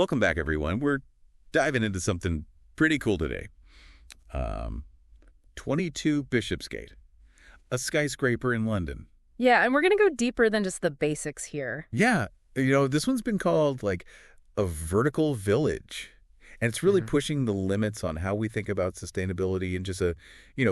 Welcome back, everyone. We're diving into something pretty cool today. 22 Bishopsgate, a skyscraper in London. Yeah, and we're going to go deeper than just the basics here. Yeah, this one's been called like a vertical village. And it's really pushing the limits on how we think about sustainability and just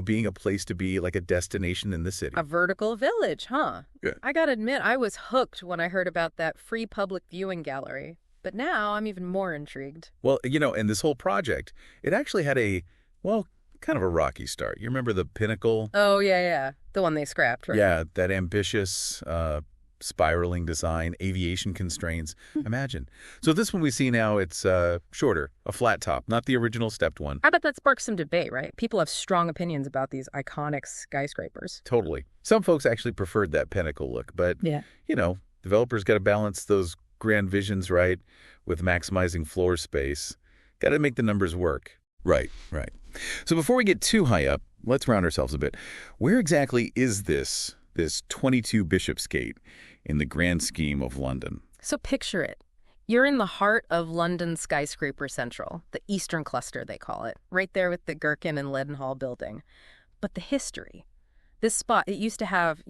being a place to be, like a destination in the city. A vertical village, huh? Yeah. I gotta admit, I was hooked when I heard about that free public viewing gallery. But now I'm even more intrigued. Well, and this whole project, it actually had kind of a rocky start. You remember the Pinnacle? Oh, yeah. The one they scrapped, right? Yeah, that ambitious spiraling design, aviation constraints. Imagine. So this one we see now, it's shorter, a flat top, not the original stepped one. I bet that sparks some debate, right? People have strong opinions about these iconic skyscrapers. Totally. Some folks actually preferred that Pinnacle look, but, Yeah. Developers got to balance those grand visions, right, with maximizing floor space. Got to make the numbers work. Right. So before we get too high up, let's round ourselves a bit. Where exactly is this 22 Bishopsgate in the grand scheme of London? So picture it. You're in the heart of London's skyscraper central, the Eastern Cluster, they call it, right there with the Gherkin and Leadenhall building. But the history. This spot, it used to have,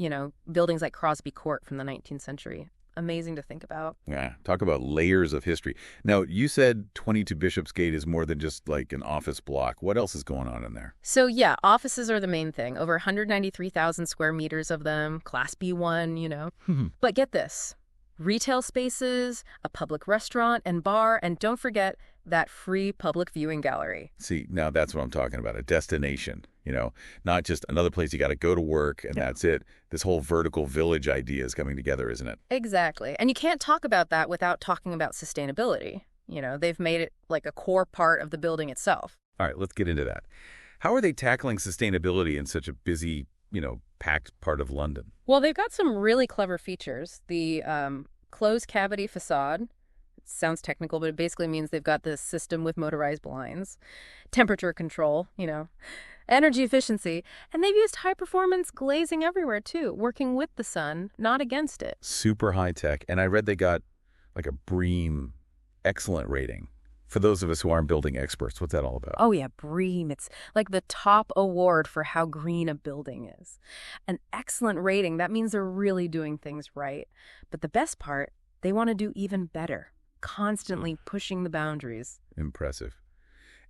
buildings like Crosby Court from the 19th century. Amazing to think about. Yeah, talk about layers of history. Now, you said 22 Bishopsgate is more than just like an office block. What else is going on in there? So yeah, offices are the main thing. Over 193,000 square meters of them, Class B1, But get this. Retail spaces, a public restaurant and bar, and don't forget that free public viewing gallery. See, now that's what I'm talking about, a destination, not just another place you got to go to work and that's it. This whole vertical village idea is coming together, isn't it? Exactly. And you can't talk about that without talking about sustainability. They've made it like a core part of the building itself. All right, let's get into that. How are they tackling sustainability in such a busy, packed part of London? Well, they've got some really clever features. The closed cavity facade. Sounds technical, but it basically means they've got this system with motorized blinds, temperature control, energy efficiency, and they've used high-performance glazing everywhere, too, working with the sun, not against it. Super high-tech, and I read they got like a BREEAM excellent rating. For those of us who aren't building experts, what's that all about? Oh, yeah, BREEAM. It's like the top award for how green a building is. An excellent rating, that means they're really doing things right. But the best part, they want to do even better. Constantly pushing the boundaries. Impressive.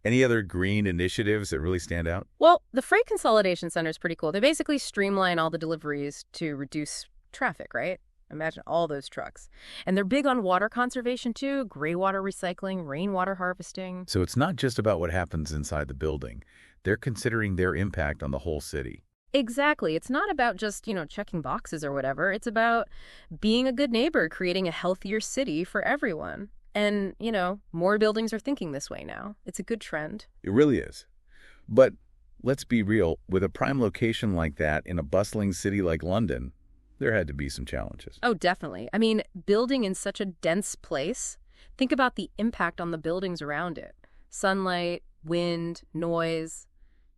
Any other green initiatives that really stand out? Well, the Freight Consolidation Center is pretty cool. They basically streamline all the deliveries to reduce traffic, right? Imagine all those trucks. And they're big on water conservation, too. Gray water recycling, rainwater harvesting. So it's not just about what happens inside the building. They're considering their impact on the whole city. Exactly. It's not about just, checking boxes or whatever. It's about being a good neighbor, creating a healthier city for everyone. And, more buildings are thinking this way now. It's a good trend. It really is. But let's be real, with a prime location like that in a bustling city like London, there had to be some challenges. Oh, definitely. I mean, building in such a dense place, think about the impact on the buildings around it. Sunlight, wind, noise.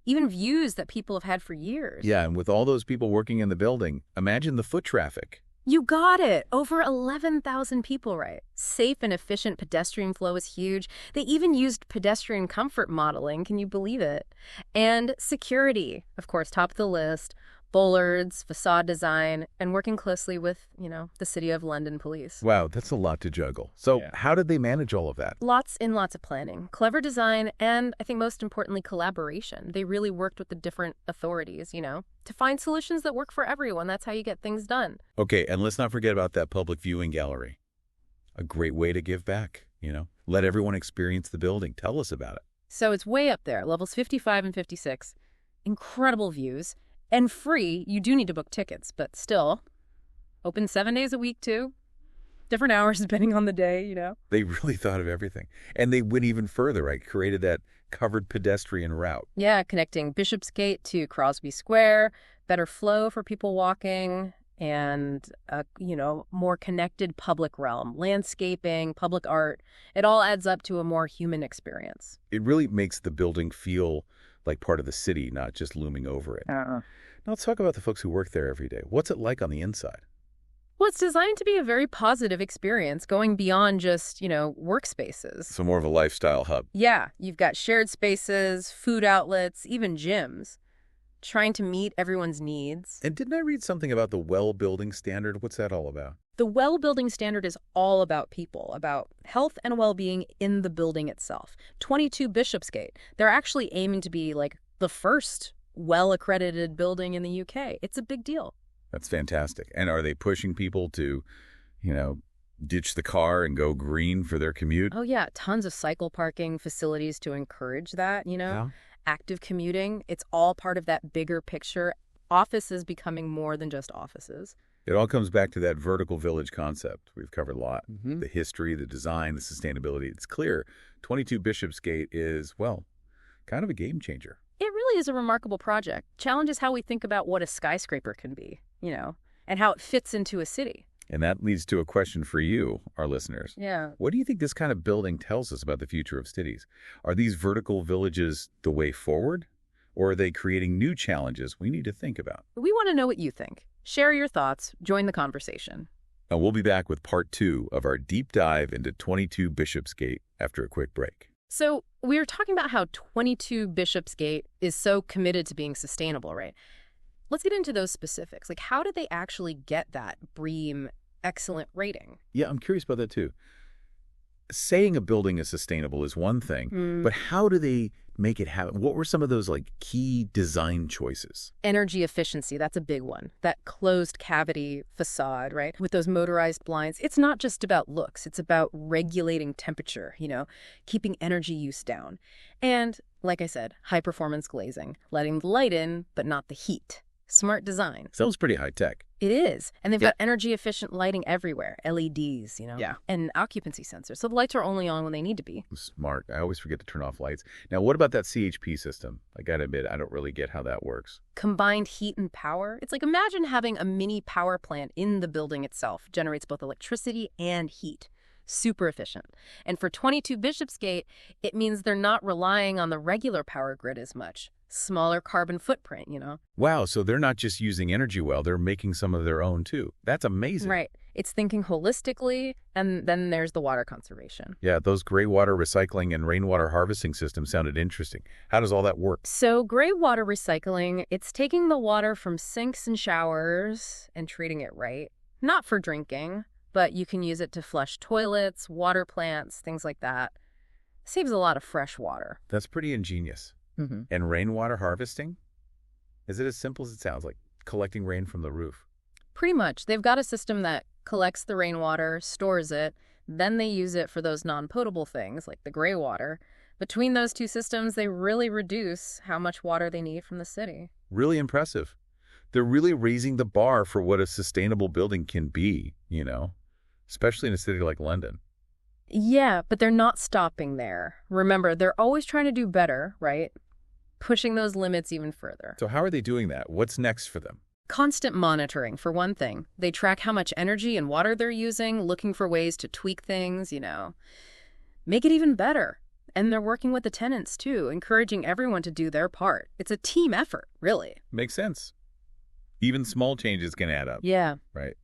Even views that people have had for years. Yeah, and with all those people working in the building, imagine the foot traffic. You got it. Over 11,000 people, right? Safe and efficient pedestrian flow is huge. They even used pedestrian comfort modeling. Can you believe it? And security, of course, top of the list. Bollards, facade design, and working closely with, the City of London police. Wow, that's a lot to juggle. So How did they manage all of that? Lots of planning, clever design, and I think most importantly, collaboration. They really worked with the different authorities, to find solutions that work for everyone. That's how you get things done. Okay, and let's not forget about that public viewing gallery. A great way to give back, Let everyone experience the building. Tell us about it. So it's way up there, levels 55 and 56. Incredible views. And free. You do need to book tickets, but still. Open 7 days a week, too. Different hours depending on the day, They really thought of everything. And they went even further, right? Created that covered pedestrian route. Yeah, connecting Bishopsgate to Crosby Square, better flow for people walking, and, more connected public realm, landscaping, public art. It all adds up to a more human experience. It really makes the building feel like part of the city, not just looming over it. Now let's talk about the folks who work there every day. What's it like on the inside? Well, it's designed to be a very positive experience, going beyond just, workspaces. So more of a lifestyle hub. Yeah, you've got shared spaces, food outlets, even gyms, trying to meet everyone's needs. And didn't I read something about the well building standard? What's that all about? The well building standard is all about people, about health and well-being in the building itself. 22 Bishopsgate, they're actually aiming to be like the first well-accredited building in the UK. It's a big deal. That's fantastic. And are they pushing people to, ditch the car and go green for their commute? Oh, yeah. Tons of cycle parking facilities to encourage that, Yeah. Active commuting. It's all part of that bigger picture. Offices becoming more than just offices. It all comes back to that vertical village concept. We've covered a lot. The history, the design, the sustainability. It's clear 22 Bishopsgate is, well, kind of a game changer. It really is a remarkable project. Challenges how we think about what a skyscraper can be, and how it fits into a city. And that leads to a question for you, our listeners. Yeah. What do you think this kind of building tells us about the future of cities? Are these vertical villages the way forward? Or are they creating new challenges we need to think about? We want to know what you think. Share your thoughts. Join the conversation. And we'll be back with part 2 of our deep dive into 22 Bishopsgate after a quick break. So we were talking about how 22 Bishopsgate is so committed to being sustainable, right? Let's get into those specifics. Like, how did they actually get that BREEAM excellent rating? Yeah, I'm curious about that too. Saying a building is sustainable is one thing, but how do they make it happen? What were some of those key design choices? Energy efficiency, that's a big one. That closed cavity facade, right? With those motorized blinds. It's not just about looks. It's about regulating temperature, keeping energy use down. And, like I said, high performance glazing, letting the light in, but not the heat. Smart design. Sounds pretty high tech. It is. And they've got energy efficient lighting everywhere. LEDs, Yeah. and occupancy sensors. So the lights are only on when they need to be. Smart. I always forget to turn off lights. Now, what about that CHP system? I gotta admit, I don't really get how that works. Combined heat and power. It's like, imagine having a mini power plant in the building itself. Generates both electricity and heat. Super efficient. And for 22 Bishopsgate, it means they're not relying on the regular power grid as much. Smaller carbon footprint, Wow, so they're not just using energy well, they're making some of their own too. That's amazing. Right. It's thinking holistically, and then there's the water conservation. Yeah, those gray water recycling and rainwater harvesting systems sounded interesting. How does all that work? So gray water recycling, it's taking the water from sinks and showers and treating it right. Not for drinking, but you can use it to flush toilets, water plants, things like that. Saves a lot of fresh water. That's pretty ingenious. And rainwater harvesting? Is it as simple as it sounds, like collecting rain from the roof? Pretty much. They've got a system that collects the rainwater, stores it, then they use it for those non-potable things like the gray water. Between those two systems, they really reduce how much water they need from the city. Really impressive. They're really raising the bar for what a sustainable building can be, especially in a city like London. Yeah, but they're not stopping there. Remember, they're always trying to do better, right? Pushing those limits even further. So how are they doing that? What's next for them? Constant monitoring, for one thing. They track how much energy and water they're using, looking for ways to tweak things, make it even better. And they're working with the tenants, too, encouraging everyone to do their part. It's a team effort, really. Makes sense. Even small changes can add up. Yeah. Right.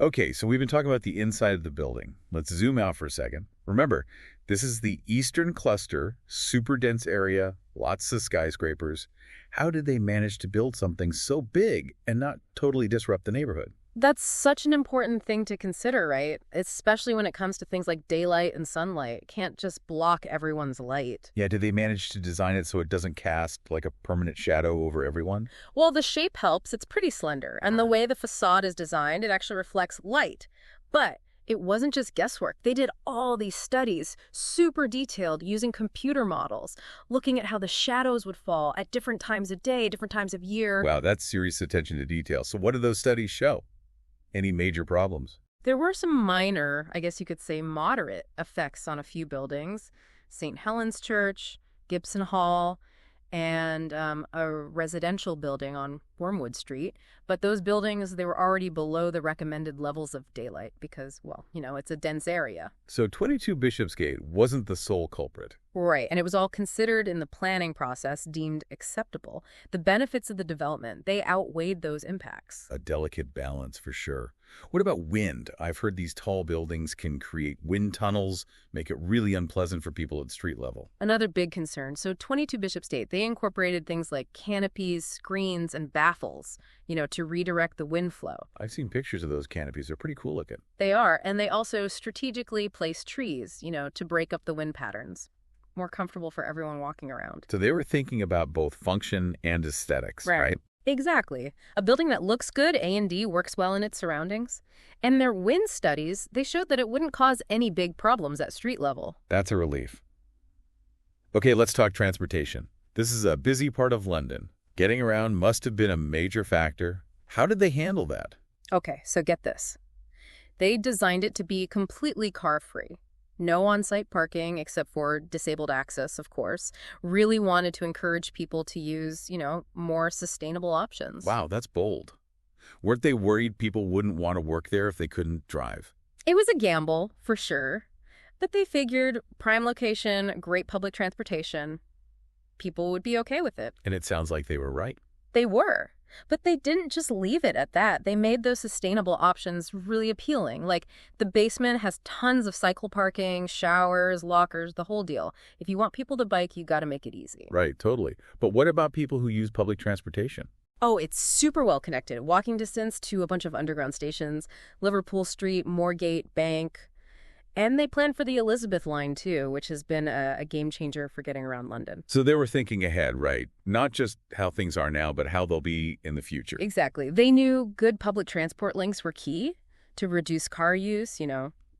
Okay, so we've been talking about the inside of the building. Let's zoom out for a second. Remember, this is the eastern cluster, super dense area, lots of skyscrapers. How did they manage to build something so big and not totally disrupt the neighborhood? That's such an important thing to consider, right? Especially when it comes to things like daylight and sunlight. It can't just block everyone's light. Yeah, did they manage to design it so it doesn't cast like a permanent shadow over everyone? Well, the shape helps. It's pretty slender. And the way the facade is designed, it actually reflects light. But it wasn't just guesswork. They did all these studies, super detailed, using computer models, looking at how the shadows would fall at different times of day, different times of year. Wow, that's serious attention to detail. So what did those studies show? Any major problems? There were some minor, I guess you could say moderate, effects on a few buildings. St. Helens Church, Gibson Hall, and a residential building on Wormwood Street, but those buildings, they were already below the recommended levels of daylight because, well, it's a dense area. So 22 Bishopsgate wasn't the sole culprit. Right, and it was all considered in the planning process, deemed acceptable. The benefits of the development, they outweighed those impacts. A delicate balance for sure. What about wind? I've heard these tall buildings can create wind tunnels, make it really unpleasant for people at street level. Another big concern. So 22 Bishopsgate, they incorporated things like canopies, screens, and baffles, to redirect the wind flow. I've seen pictures of those canopies. They're pretty cool looking. They are, and they also strategically placed trees, to break up the wind patterns. More comfortable for everyone walking around. So they were thinking about both function and aesthetics, right? Exactly. A building that looks good, A&D, works well in its surroundings. And their wind studies, they showed that it wouldn't cause any big problems at street level. That's a relief. Okay, let's talk transportation. This is a busy part of London. Getting around must have been a major factor. How did they handle that? Okay, so get this. They designed it to be completely car-free. No on-site parking except for disabled access, of course. Really wanted to encourage people to use, more sustainable options. Wow, that's bold. Weren't they worried people wouldn't want to work there if they couldn't drive? It was a gamble, for sure. But they figured prime location, great public transportation, people would be okay with it. And it sounds like they were right. They were. But they didn't just leave it at that. They made those sustainable options really appealing. Like, the basement has tons of cycle parking, showers, lockers, the whole deal. If you want people to bike, you got to make it easy. Right, totally. But what about people who use public transportation? Oh, it's super well connected. Walking distance to a bunch of underground stations, Liverpool Street, Moorgate, Bank. And they planned for the Elizabeth line, too, which has been a game changer for getting around London. So they were thinking ahead, right? Not just how things are now, but how they'll be in the future. Exactly. They knew good public transport links were key to reduce car use, keep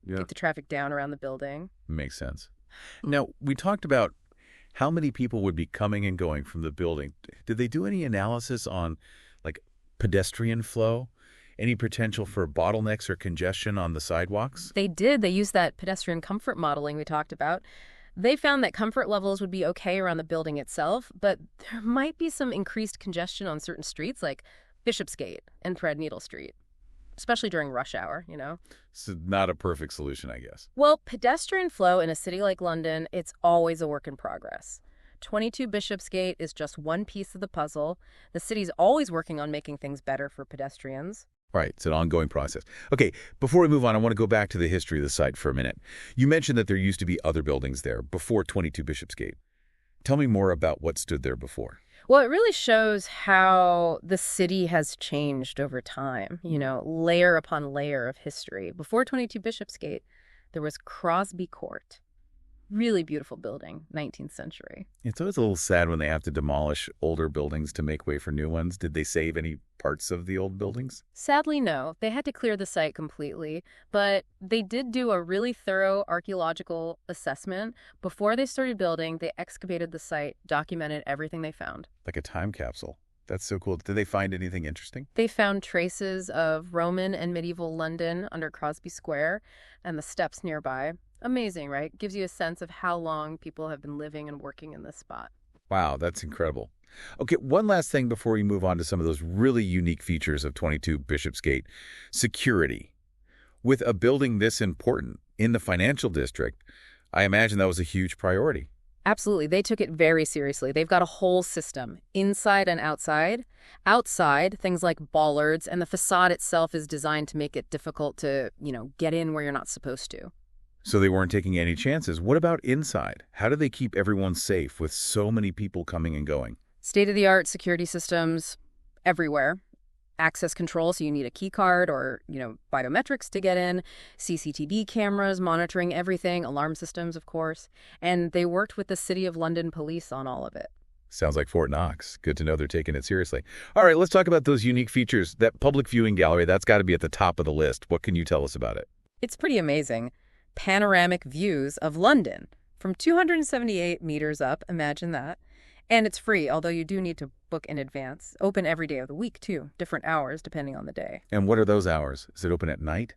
the traffic down around the building. Makes sense. Now, we talked about how many people would be coming and going from the building. Did they do any analysis on, pedestrian flow? Any potential for bottlenecks or congestion on the sidewalks? They did. They used that pedestrian comfort modeling we talked about. They found that comfort levels would be okay around the building itself, but there might be some increased congestion on certain streets like Bishopsgate and Threadneedle Street, especially during rush hour, It's not a perfect solution, I guess. Well, pedestrian flow in a city like London, it's always a work in progress. 22 Bishopsgate is just one piece of the puzzle. The city's always working on making things better for pedestrians. Right, it's an ongoing process. Okay, before we move on, I want to go back to the history of the site for a minute. You mentioned that there used to be other buildings there before 22 Bishopsgate. Tell me more about what stood there before. Well, it really shows how the city has changed over time, layer upon layer of history. Before 22 Bishopsgate, there was Crosby Court. Really beautiful building, 19th century. It's always a little sad when they have to demolish older buildings to make way for new ones. Did they save any parts of the old buildings? Sadly, no. They had to clear the site completely, but they did do a really thorough archaeological assessment. Before they started building, they excavated the site, documented everything they found. Like a time capsule. That's so cool. Did they find anything interesting? They found traces of Roman and medieval London under Crosby Square and the steps nearby. Amazing, right? Gives you a sense of how long people have been living and working in this spot. Wow, that's incredible. Okay, one last thing before we move on to some of those really unique features of 22 Bishopsgate. Security. With a building this important in the financial district, I imagine that was a huge priority. Absolutely. They took it very seriously. They've got a whole system, inside and outside. Outside, things like bollards, and the facade itself is designed to make it difficult to, get in where you're not supposed to. So they weren't taking any chances. What about inside? How do they keep everyone safe with so many people coming and going? State-of-the-art security systems everywhere. Access control, so you need a key card or, biometrics to get in. CCTV cameras monitoring everything. Alarm systems, of course. And they worked with the City of London Police on all of it. Sounds like Fort Knox. Good to know they're taking it seriously. All right, let's talk about those unique features. That public viewing gallery, that's got to be at the top of the list. What can you tell us about it? It's pretty amazing. Panoramic views of London from 278 meters up. Imagine that. And it's free, although you do need to book in advance. Open every day of the week, too. Different hours, depending on the day. And what are those hours? Is it open at night?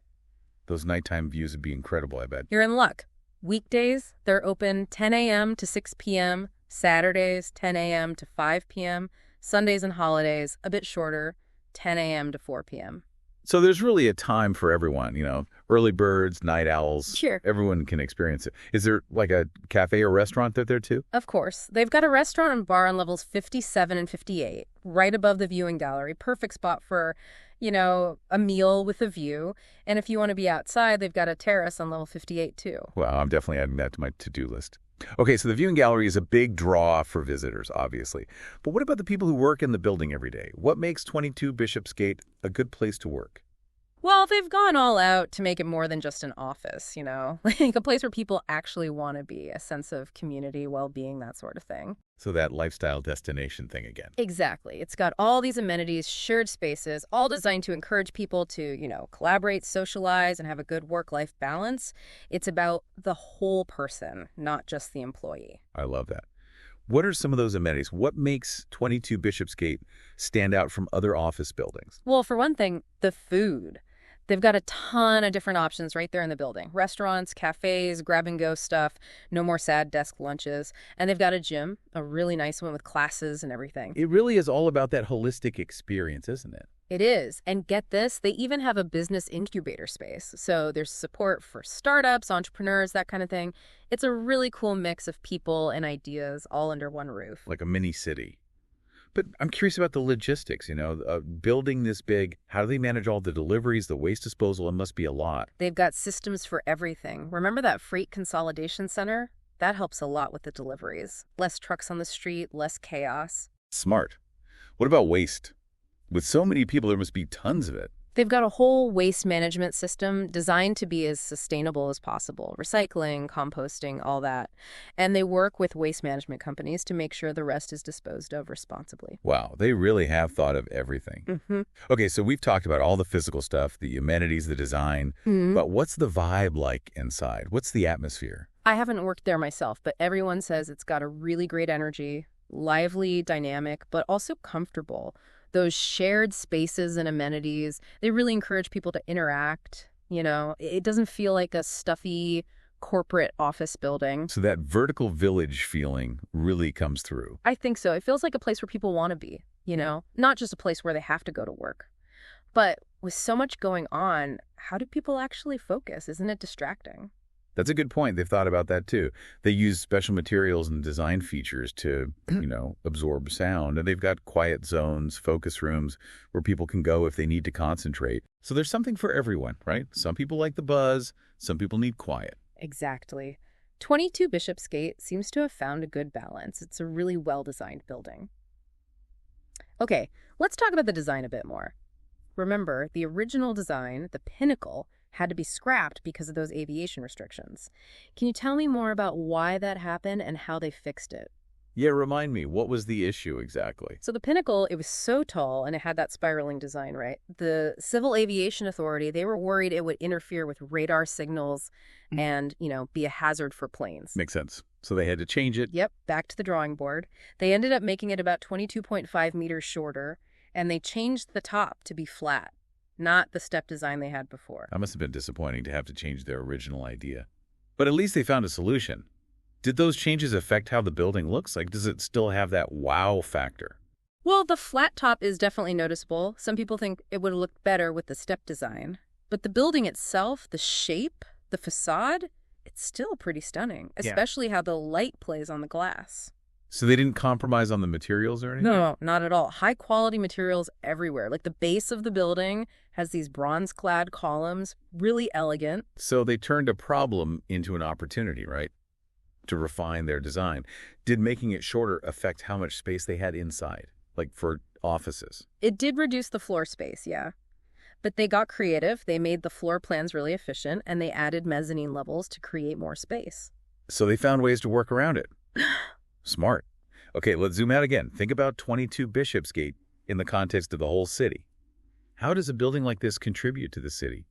Those nighttime views would be incredible, I bet. You're in luck. Weekdays, they're open 10 a.m. to 6 p.m. Saturdays, 10 a.m. to 5 p.m. Sundays and holidays, a bit shorter, 10 a.m. to 4 p.m. So there's really a time for everyone, early birds, night owls. Sure. Everyone can experience it. Is there like a cafe or restaurant that there too? Of course. They've got a restaurant and bar on levels 57 and 58, right above the viewing gallery. Perfect spot for, a meal with a view. And if you want to be outside, they've got a terrace on level 58 too. Wow, I'm definitely adding that to my to-do list. Okay, so the viewing gallery is a big draw for visitors, obviously. But what about the people who work in the building every day? What makes 22 Bishopsgate a good place to work? Well, they've gone all out to make it more than just an office, like a place where people actually want to be, a sense of community, well-being, that sort of thing. So that lifestyle destination thing again. Exactly. It's got all these amenities, shared spaces, all designed to encourage people to, collaborate, socialize, and have a good work-life balance. It's about the whole person, not just the employee. I love that. What are some of those amenities? What makes 22 Bishopsgate stand out from other office buildings? Well, for one thing, the food. They've got a ton of different options right there in the building. Restaurants, cafes, grab-and-go stuff, no more sad desk lunches. And they've got a gym, a really nice one with classes and everything. It really is all about that holistic experience, isn't it? It is. And get this, they even have a business incubator space. So there's support for startups, entrepreneurs, that kind of thing. It's a really cool mix of people and ideas all under one roof. Like a mini city. But I'm curious about the logistics, building this big, how do they manage all the deliveries, the waste disposal? It must be a lot. They've got systems for everything. Remember that freight consolidation center? That helps a lot with the deliveries. Less trucks on the street, less chaos. Smart. What about waste? With so many people, there must be tons of it. They've got a whole waste management system designed to be as sustainable as possible. Recycling, composting, all that. And they work with waste management companies to make sure the rest is disposed of responsibly. Wow, they really have thought of everything. Mm-hmm. Okay, so we've talked about all the physical stuff, the amenities, the design. Mm-hmm. But what's the vibe like inside? What's the atmosphere? I haven't worked there myself, but everyone says it's got a really great energy, lively, dynamic, but also comfortable. Those shared spaces and amenities, they really encourage people to interact. It doesn't feel like a stuffy corporate office building. So that vertical village feeling really comes through. I think so. It feels like a place where people want to be, not just a place where they have to go to work. But with so much going on, how do people actually focus? Isn't it distracting? That's a good point. They've thought about that too. They use special materials and design features to, absorb sound. And they've got quiet zones, focus rooms where people can go if they need to concentrate. So there's something for everyone, right? Some people like the buzz. Some people need quiet. Exactly. 22 Bishopsgate seems to have found a good balance. It's a really well-designed building. Okay, let's talk about the design a bit more. Remember, the original design, the pinnacle, had to be scrapped because of those aviation restrictions. Can you tell me more about why that happened and how they fixed it? Yeah, remind me, what was the issue exactly? So the pinnacle, it was so tall and it had that spiraling design, right? The Civil Aviation Authority, they were worried it would interfere with radar signals and, be a hazard for planes. Makes sense. So they had to change it. Yep, back to the drawing board. They ended up making it about 22.5 meters shorter, and they changed the top to be flat. Not the step design they had before. That must have been disappointing to have to change their original idea. But at least they found a solution. Did those changes affect how the building looks? Like, does it still have that wow factor? Well, the flat top is definitely noticeable. Some people think it would have looked better with the step design. But the building itself, the shape, the facade, it's still pretty stunning, especially how the light plays on the glass. So they didn't compromise on the materials or anything? No, not at all. High-quality materials everywhere. Like the base of the building has these bronze-clad columns, really elegant. So they turned a problem into an opportunity, right? To refine their design. Did making it shorter affect how much space they had inside, like for offices? It did reduce the floor space, yeah. But they got creative. They made the floor plans really efficient, and they added mezzanine levels to create more space. So they found ways to work around it. Smart. Okay, let's zoom out again. Think about 22 Bishopsgate in the context of the whole city. How does a building like this contribute to the city,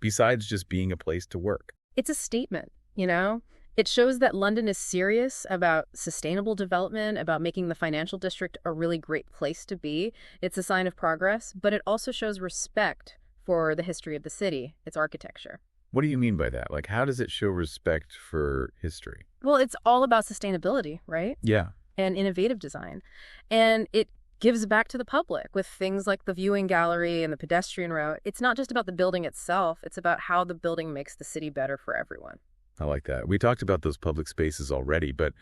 besides just being a place to work? It's a statement, It shows that London is serious about sustainable development, about making the financial district a really great place to be. It's a sign of progress, but it also shows respect for the history of the city, its architecture. What do you mean by that? Like, how does it show respect for history? Well, it's all about sustainability, right? Yeah. And innovative design. And it gives back to the public with things like the viewing gallery and the pedestrian route. It's not just about the building itself, it's about how the building makes the city better for everyone. I like that. We talked about those public spaces already, but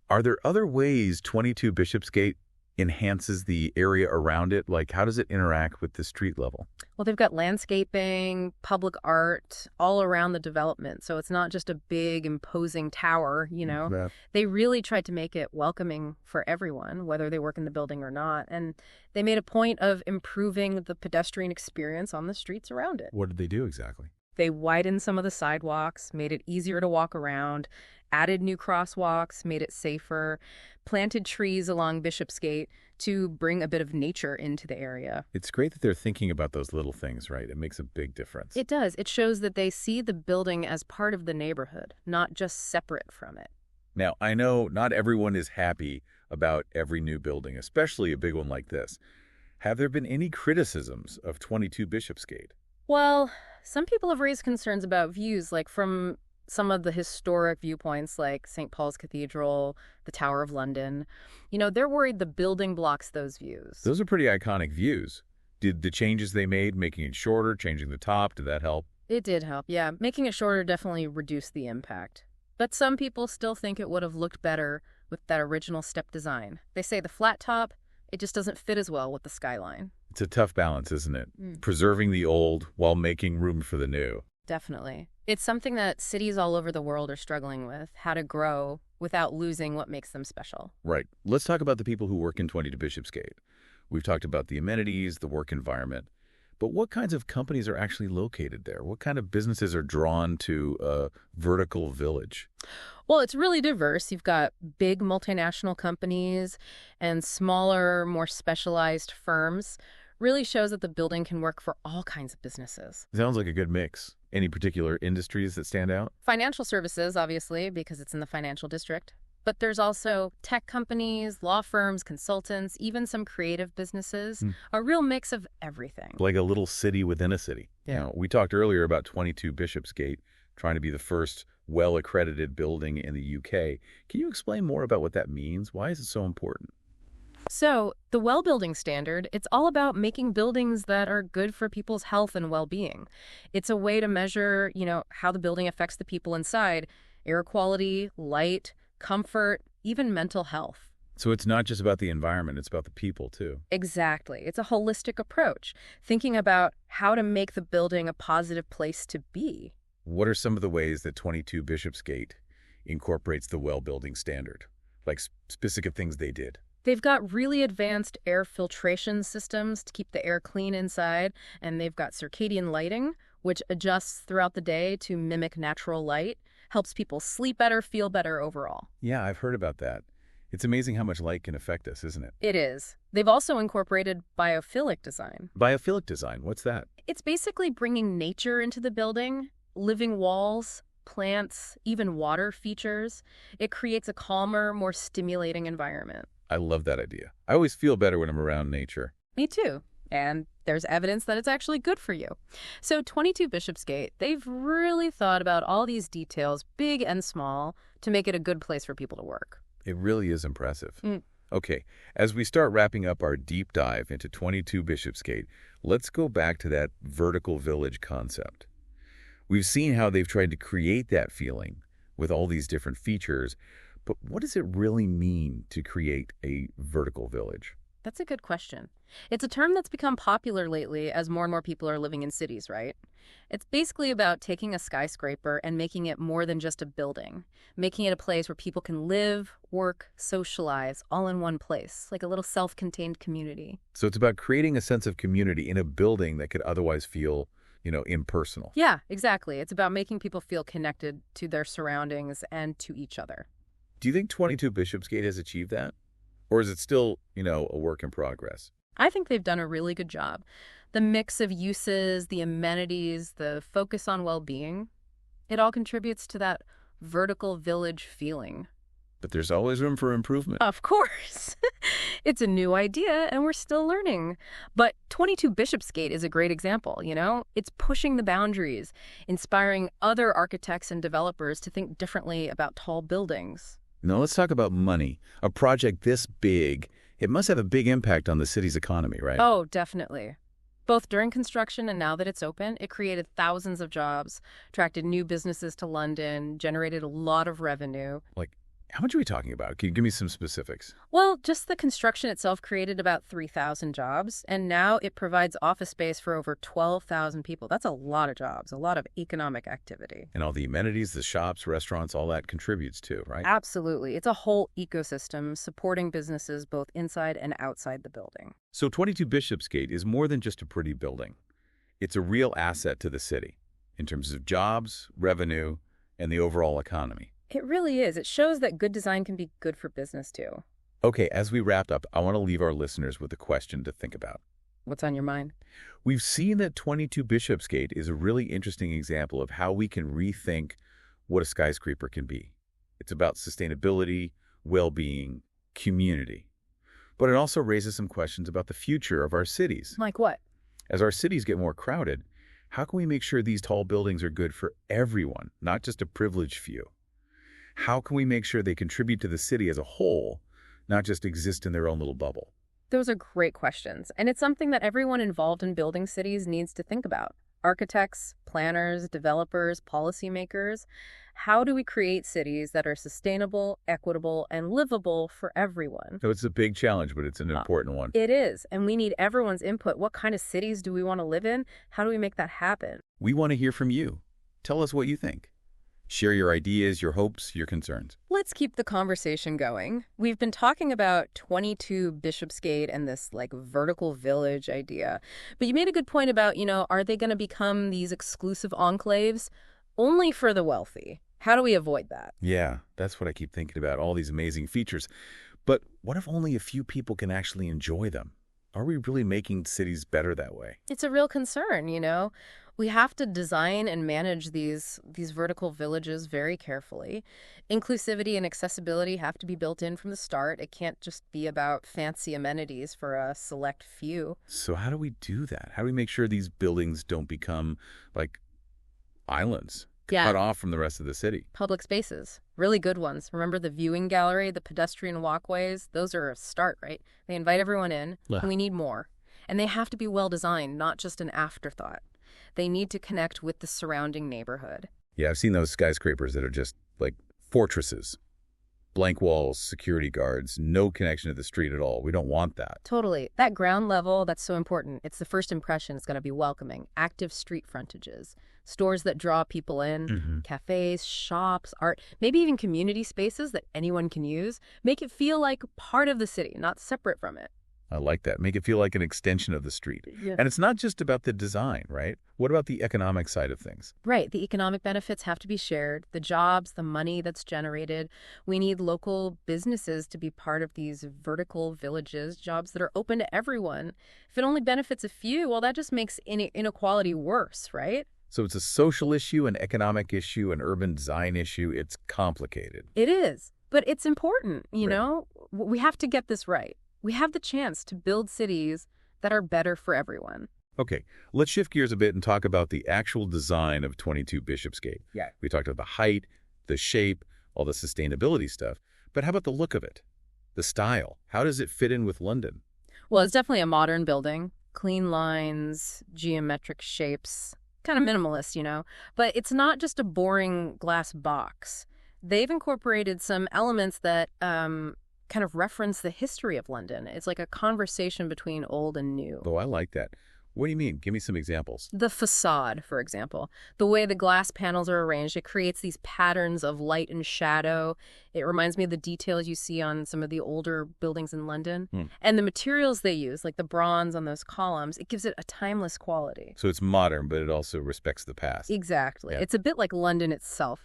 are there other ways 22 Bishopsgate enhances the area around it? Like, how does it interact with the street level? Well, they've got landscaping, public art all around the development. So it's not just a big, imposing tower, Yeah. They really tried to make it welcoming for everyone, whether they work in the building or not. And they made a point of improving the pedestrian experience on the streets around it. What did they do exactly? They widened some of the sidewalks, made it easier to walk around, added new crosswalks, made it safer, planted trees along Bishopsgate to bring a bit of nature into the area. It's great that they're thinking about those little things, right? It makes a big difference. It does. It shows that they see the building as part of the neighborhood, not just separate from it. Now, I know not everyone is happy about every new building, especially a big one like this. Have there been any criticisms of 22 Bishopsgate? Well, some people have raised concerns about views, like from some of the historic viewpoints like St. Paul's Cathedral, the Tower of London. They're worried the building blocks those views. Those are pretty iconic views. Did the changes they made, making it shorter, changing the top, did that help? It did help, yeah. Making it shorter definitely reduced the impact. But some people still think it would have looked better with that original step design. They say the flat top, it just doesn't fit as well with the skyline. It's a tough balance, isn't it? Preserving the old while making room for the new. Definitely. It's something that cities all over the world are struggling with, how to grow without losing what makes them special. Right. Let's talk about the people who work in 22 Bishopsgate. We've talked about the amenities, the work environment. But what kinds of companies are actually located there? What kind of businesses are drawn to a vertical village? Well, it's really diverse. You've got big multinational companies and smaller, more specialized firms. Really shows that the building can work for all kinds of businesses. Sounds like a good mix. Any particular industries that stand out? Financial services, obviously, because it's in the financial district. But there's also tech companies, law firms, consultants, even some creative businesses. A real mix of everything. Like a little city within a city. Yeah. We talked earlier about 22 Bishopsgate trying to be the first well-accredited building in the UK. Can you explain more about what that means? Why is it so important? So, the well building standard, it's all about making buildings that are good for people's health and well-being. It's a way to measure, how the building affects the people inside, air quality, light, comfort, even mental health. So it's not just about the environment, it's about the people too. Exactly. It's a holistic approach, thinking about how to make the building a positive place to be. What are some of the ways that 22 Bishopsgate incorporates the well building standard? Like specific things they did? They've got really advanced air filtration systems to keep the air clean inside, and they've got circadian lighting, which adjusts throughout the day to mimic natural light, helps people sleep better, feel better overall. Yeah, I've heard about that. It's amazing how much light can affect us, isn't it? It is. They've also incorporated biophilic design. Biophilic design, what's that? It's basically bringing nature into the building, living walls, plants, even water features. It creates a calmer, more stimulating environment. I love that idea. I always feel better when I'm around nature. Me too. And there's evidence that it's actually good for you. So 22 Bishopsgate, they've really thought about all these details, big and small, to make it a good place for people to work. It really is impressive. Okay, as we start wrapping up our deep dive into 22 Bishopsgate, let's go back to that vertical village concept. We've seen how they've tried to create that feeling with all these different features, but what does it really mean to create a vertical village? That's a good question. It's a term that's become popular lately as more and more people are living in cities, right? It's basically about taking a skyscraper and making it more than just a building, making it a place where people can live, work, socialize, all in one place, like a little self-contained community. So it's about creating a sense of community in a building that could otherwise feel, impersonal. Yeah, exactly. It's about making people feel connected to their surroundings and to each other. Do you think 22 Bishopsgate has achieved that? Or is it still, a work in progress? I think they've done a really good job. The mix of uses, the amenities, the focus on well-being, it all contributes to that vertical village feeling. But there's always room for improvement. Of course. It's a new idea and we're still learning. But 22 Bishopsgate is a great example, It's pushing the boundaries, inspiring other architects and developers to think differently about tall buildings. Now let's talk about money. A project this big It must have a big impact on the city's economy, right? Oh, definitely. Both during construction and now that it's open, it created thousands of jobs, attracted new businesses to London, generated a lot of revenue. Like, how much are we talking about? Can you give me some specifics? Well, just the construction itself created about 3,000 jobs, and now it provides office space for over 12,000 people. That's a lot of jobs, a lot of economic activity. And all the amenities, the shops, restaurants, all that contributes too, right? Absolutely. It's a whole ecosystem supporting businesses both inside and outside the building. So 22 Bishopsgate is more than just a pretty building. It's a real asset to the city in terms of jobs, revenue, and the overall economy. It really is. It shows that good design can be good for business, too. Okay, as we wrap up, I want to leave our listeners with a question to think about. What's on your mind? We've seen that 22 Bishopsgate is a really interesting example of how we can rethink what a skyscraper can be. It's about sustainability, well-being, community. But it also raises some questions about the future of our cities. Like what? As our cities get more crowded, how can we make sure these tall buildings are good for everyone, not just a privileged few? How can we make sure they contribute to the city as a whole, not just exist in their own little bubble? Those are great questions, and it's something that everyone involved in building cities needs to think about. Architects, planners, developers, policymakers. How do we create cities that are sustainable, equitable, and livable for everyone? So it's a big challenge, but it's an important one. It is, and we need everyone's input. What kind of cities do we want to live in? How do we make that happen? We want to hear from you. Tell us what you think. Share your ideas, your hopes, your concerns. Let's keep the conversation going. We've been talking about 22 Bishopsgate and this vertical village idea. But you made a good point about, are they going to become these exclusive enclaves only for the wealthy? How do we avoid that? Yeah, that's what I keep thinking about, all these amazing features. But what if only a few people can actually enjoy them? Are we really making cities better that way? It's a real concern, We have to design and manage these vertical villages very carefully. Inclusivity and accessibility have to be built in from the start. It can't just be about fancy amenities for a select few. So how do we do that? How do we make sure these buildings don't become like islands, cut off from the rest of the city? Public spaces, really good ones. Remember the viewing gallery, the pedestrian walkways? Those are a start, right? They invite everyone in, and we need more. And they have to be well designed, not just an afterthought. They need to connect with the surrounding neighborhood. Yeah, I've seen those skyscrapers that are just like fortresses. Blank walls, security guards, no connection to the street at all. We don't want that. Totally. That ground level, that's so important. It's the first impression. It's going to be welcoming. Active street frontages. Stores that draw people in. Cafes, shops, art, maybe even community spaces that anyone can use. Make it feel like part of the city, not separate from it. I like that. Make it feel like an extension of the street. Yeah. And it's not just about the design, right? What about the economic side of things? Right. The economic benefits have to be shared. The jobs, the money that's generated. We need local businesses to be part of these vertical villages, jobs that are open to everyone. If it only benefits a few, well, that just makes inequality worse, right? So it's a social issue, an economic issue, an urban design issue. It's complicated. It is. But it's important, know? We have to get this right. We have the chance to build cities that are better for everyone. Okay, let's shift gears a bit and talk about the actual design of 22 Bishopsgate. Yeah. We talked about the height, the shape, all the sustainability stuff. But how about the look of it? The style? How does it fit in with London? Well, it's definitely a modern building. Clean lines, geometric shapes, kind of minimalist, But it's not just a boring glass box. They've incorporated some elements that kind of reference the history of London. It's like a conversation between old and new. Oh, I like that. What do you mean? Give me some examples. The facade, for example. The way the glass panels are arranged, it creates these patterns of light and shadow. It reminds me of the details you see on some of the older buildings in London. And the materials they use, like the bronze on those columns, it gives it a timeless quality. So it's modern, but it also respects the past. Exactly. Yeah. It's a bit like London itself,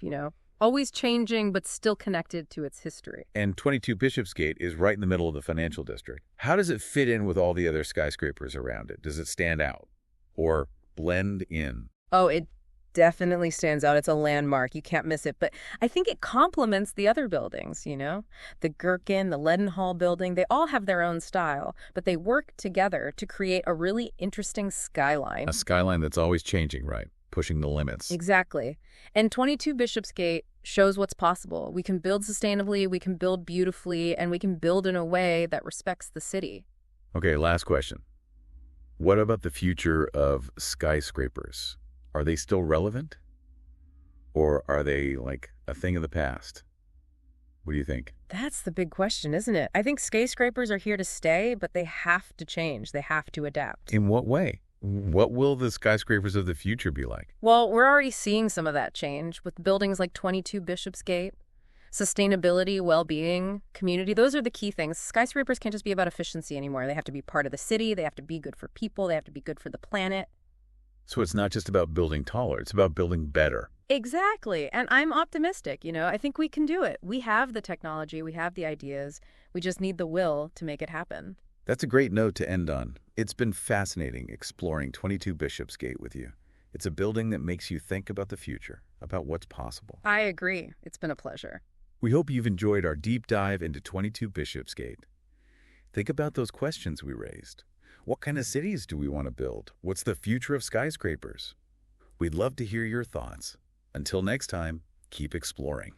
Always changing, but still connected to its history. And 22 Bishopsgate is right in the middle of the financial district. How does it fit in with all the other skyscrapers around it? Does it stand out or blend in? Oh, it definitely stands out. It's a landmark. You can't miss it. But I think it complements the other buildings, The Gherkin, the Leadenhall building, they all have their own style, but they work together to create a really interesting skyline. A skyline that's always changing, right? Pushing the limits. Exactly. And 22 Bishopsgate shows what's possible. We can build sustainably, we can build beautifully, and we can build in a way that respects the city. Okay, last question. What about the future of skyscrapers? Are they still relevant? Or are they like a thing of the past? What do you think? That's the big question, isn't it? I think skyscrapers are here to stay, but they have to change. They have to adapt. In what way? What will the skyscrapers of the future be like? Well, we're already seeing some of that change with buildings like 22 Bishopsgate. Sustainability, well-being, community, those are the key things. Skyscrapers can't just be about efficiency anymore. They have to be part of the city. They have to be good for people. They have to be good for the planet. So it's not just about building taller, it's about building better. Exactly. And I'm optimistic, I think we can do it. We have the technology. We have the ideas. We just need the will to make it happen. That's a great note to end on. It's been fascinating exploring 22 Bishopsgate with you. It's a building that makes you think about the future, about what's possible. I agree. It's been a pleasure. We hope you've enjoyed our deep dive into 22 Bishopsgate. Think about those questions we raised. What kind of cities do we want to build? What's the future of skyscrapers? We'd love to hear your thoughts. Until next time, keep exploring.